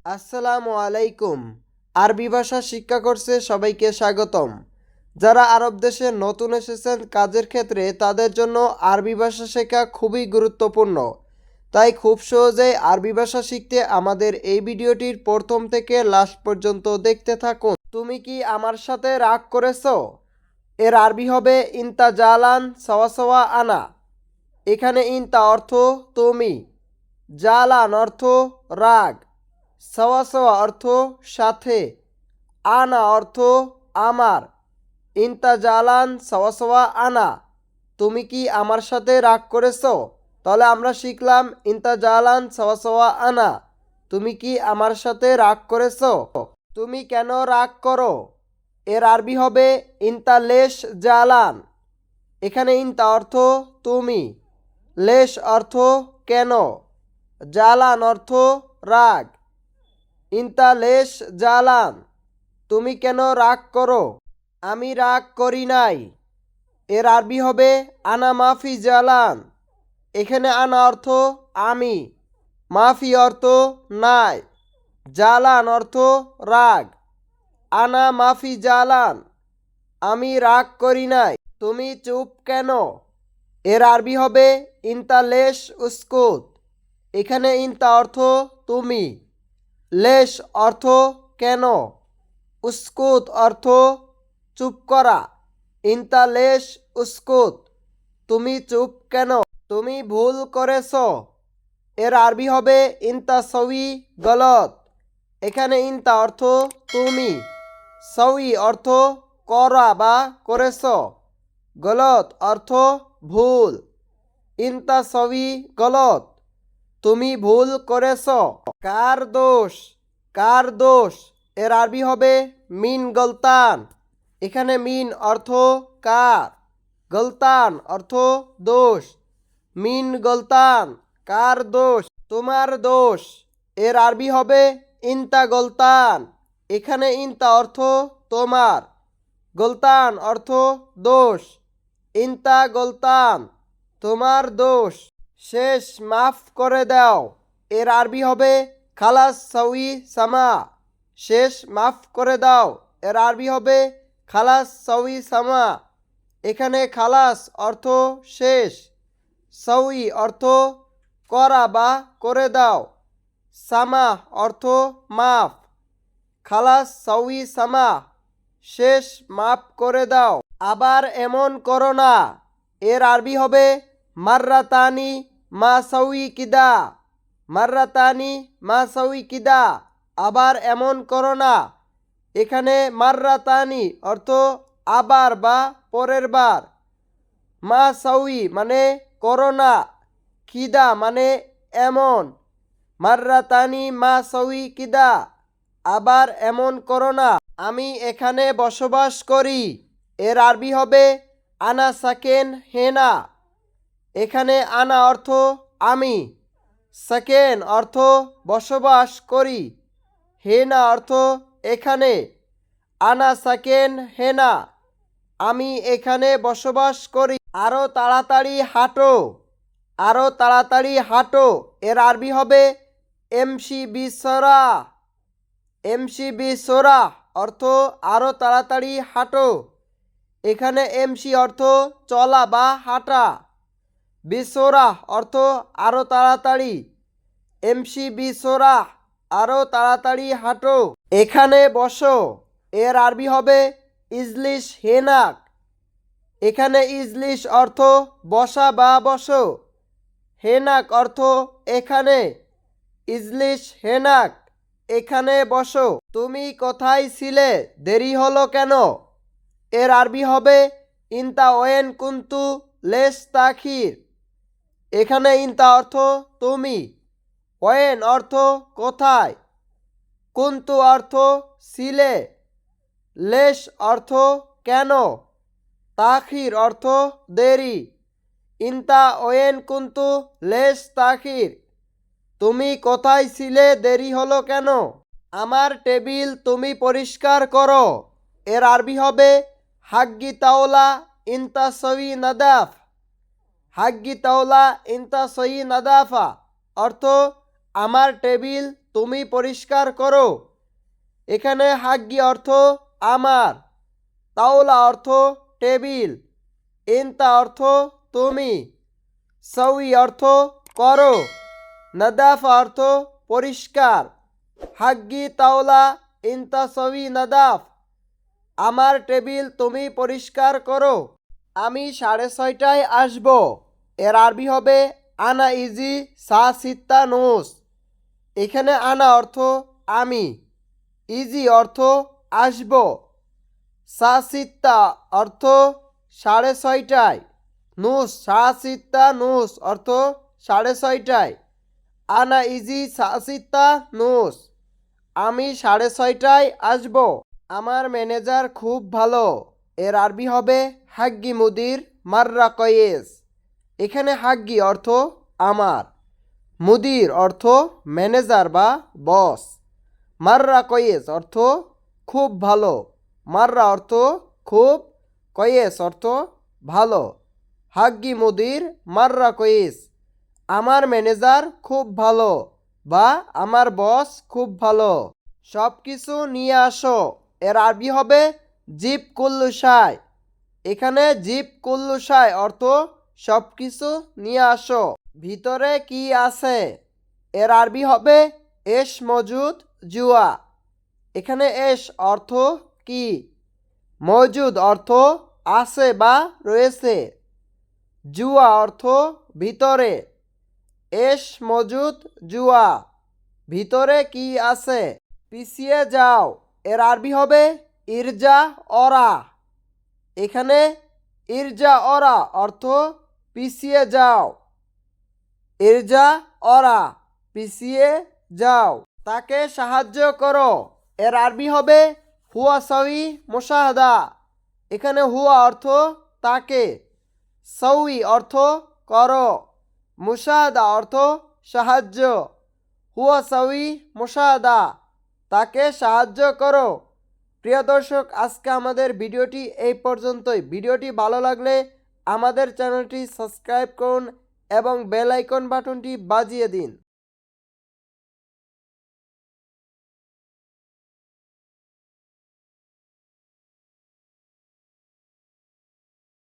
আসসালামু আলাইকুম। আরবি ভাষা শিক্ষা কোর্সে সবাইকে স্বাগতম। যারা আরব দেশে নতুন এসেছেন কাজের ক্ষেত্রে তাদের জন্য আরবি ভাষা শেখা খুবই গুরুত্বপূর্ণ। তাই খুব সহজেই আরবি ভাষা শিখতে আমাদের এই ভিডিওটির প্রথম থেকে লাস্ট পর্যন্ত দেখতে থাকুন। তুমি কি আমার সাথে রাগ করেছো? এর আরবি হবে ইনতা জালান সাওয়া সাওয়া আনা। এখানে ইনতা অর্থ তুমি, জালান অর্থ রাগ, সাওয়া সাওয়া অর্থ সাথে, আনা অর্থ আমার। ইনতা জালান সাওয়া সাওয়া আনা, তুমি কি আমার সাথে রাগ করেছো? তাহলে আমরা শিখলাম ইনতা জালান সাওয়া সাওয়া আনা, তুমি কি আমার সাথে রাগ করেছো? তুমি কেন রাগ করো? এর আরবি হবে ইনতা লেশ জালান। এখানে ইনতা অর্থ তুমি, লেশ অর্থ কেন, জালান অর্থ রাগ। ইনতা লেশ জালান, তুমি কেন রাগ করো? আমি রাগ করি নাই। এর আরবি হবে আনা মাফি জালান। এখানে আনা অর্থ আমি, মাফি অর্থ নাই, জালান অর্থ রাগ। আনা মাফি জালান, আমি রাগ করি নাই। তুমি চুপ কেন? এর আরবি হবে ইনতা লেশ উস্কুত। এখানে ইনতা অর্থ তুমি, লেশ অর্থ কেন, উস্কুত অর্থ চুপ করা। ইনতা লেশ উস্কুত, তুমি চুপ কেন? তুমি ভুল করেছ। এর আরবি হবে ইনতা সউই গলত। এখানে ইনতা অর্থ তুমি, সউই অর্থ করা বা করেছ, গলত অর্থ ভুল। ইনতা সউই গলত, তুমি ভুল করেছ। কার দোষ? কার দোষ? এর আরবি হবে মিন গলতান। এখানে মিন অর্থ কার, গলতান অর্থ দোষ। মিন গলতান, কার দোষ? তোমার দোষ। এর আরবি হবে ইনতা গলতান। এখানে ইনতা অর্থ তোমার, গলতান অর্থ দোষ। ইনতা গলতান, তোমার দোষ। শেষ, মাফ করে দাও। এর আরবি হবে খালাস সাউই সামা। শেষ, মাফ করে দাও। এর আরবি হবে খালাস সাউই সামা। এখানে খালাস অর্থ শেষ, সাউই অর্থ করা বা করে দাও, সামা অর্থ মাফ। খালাস সাউই সামা, শেষ, মাফ করে দাও। আবার এমন করো না। এর আরবি হবে মাররাতানি মা সাউই কিদা। মাররাতানি মা সাউই কিদা, আবার এমন করো না। এখানে মাররাতানি অর্থ আবার বা পরের বার, মা সাউই মানে করো না, কিদা মানে এমন। মাররাতানি মা সাউই কিদা, আবার এমন করো না। আমি এখানে বসবাস করি। এর আরবি হবে আনা সাকেন হেনা। এখানে আনা অর্থ আমি, সাকেন অর্থ বসবাস করি, হেনা অর্থ এখানে। আনা সাকেন হেনা, আমি এখানে বসবাস করি। আরো তাড়াতাড়ি হাঁটো। আরো তাড়াতাড়ি হাঁটো। এর আরবি হবে এমসি বিসরা। এমসি বিসরা অর্থ আরো তাড়াতাড়ি হাঁটো। এখানে এমসি অর্থ চলা বা হাঁটা, বিসরা অর্থ আরো তাড়াতাড়ি। এমসি বিসরা, আরো তাড়াতাড়ি হাঁটো। এখানে বসো। এর আরবি হবে ইজলিশ হেনাক। এখানে ইজলিশ অর্থ বসা বা বসো, হেনাক অর্থ এখানে। ইজলিশ হেনাক, এখানে বসো। তুমি কোথায় ছিলে? দেরি হলো কেন? এর আরবি হবে ইনতা ওয়েন কুন্তু লেস তাখির। এখানে ইনতা অর্থ তুমি, ওয়েন অর্থ কোথায়, কুন্তু অর্থ ছিলে, লেশ অর্থ কেন, তাখির অর্থ দেরি। ইনতা ওয়েন কুন্তু লেশ তাখির, তুমি কোথায় ছিলে, দেরি হলো কেন? আমার টেবিল তুমি পরিষ্কার করো। এর আরবি হবে হাগ্গি তাওলা ইনতা সই নাদাফ। হাগ্গি তাওলা ইনতা সই নাদাফা অর্থ আমার টেবিল তুমি পরিষ্কার করো। এখানে হাগ্গি অর্থ আমার, তাওলা অর্থ টেবিল, ইনতা অর্থ তুমি, সউই অর্থ করো, নাদাফা অর্থ পরিষ্কার। হাগ্গি তাওলা ইনতা সউই নাদাফ, আমার টেবিল তুমি পরিষ্কার করো। আমি 6:30টায় আসব। এর আরবি হবে আনা ইজি সা সিত্তা নুস। এখানে আনা অর্থ আমি, ইজি অর্থ আসব, সা সিত্তা অর্থ 6:30টায়, নুস সা সিত্তা নুস অর্থ 6:30টায়। আনা ইজি সা সিত্তা নুস, আমি 6:30টায় আসব। আমার ম্যানেজার খুব ভালো। এর আরবি হবে হাগ্গি মুদির মাররা কয়েস। এখানে হাগ্গি অর্থ আমার, মুদির অর্থ ম্যানেজার বা বস, মাররা কয়েস অর্থ খুব ভালো, মাররা অর্থ খুব, কয়েস অর্থ ভালো। হাগ্গি মুদির মাররা কয়েস, আমার ম্যানেজার খুব ভালো বা আমার বস খুব ভালো। সব কিছু নিয়ে আসো। এর আরবি হবে জিব কুল্লু শাই। এখানে জিব কুল্লু শাই অর্থ সব কিছু নিয়ে আসো। ভিতরে কি আছে? এর আরবি হবে এশ মজুদ জুয়া। এখানে এশ অর্থ কি, মজুদ অর্থ আছে বা রয়েছে, জুয়া অর্থ ভিতরে। এশ মজুদ জুয়া, ভিতরে কি আছে? পিছিয়ে যাও। এর আরবি হবে ইরজা অরা। এখানে ইরজা অরা অর্থ পিছিয়ে যাও, ইরজা অরা পিছিয়ে যাও। তাকে সাহায্য করো। এর আরবি হবে হুয়া সাউই মুশাহাদা। এখানে হুয়া অর্থ তাকে, সাউই অর্থ করো, মুশাহাদা অর্থ সাহায্য। হুয়া সাউই মুশাহাদা, তাকে সাহায্য করো। প্রিয় দর্শক, আজকে আমাদের ভিডিওটি এই পর্যন্তই। ভিডিওটি ভালো লাগলে আমাদের চ্যানেলটি সাবস্ক্রাইব করুন এবং বেল আইকন বাটনটি বাজিয়ে দিন।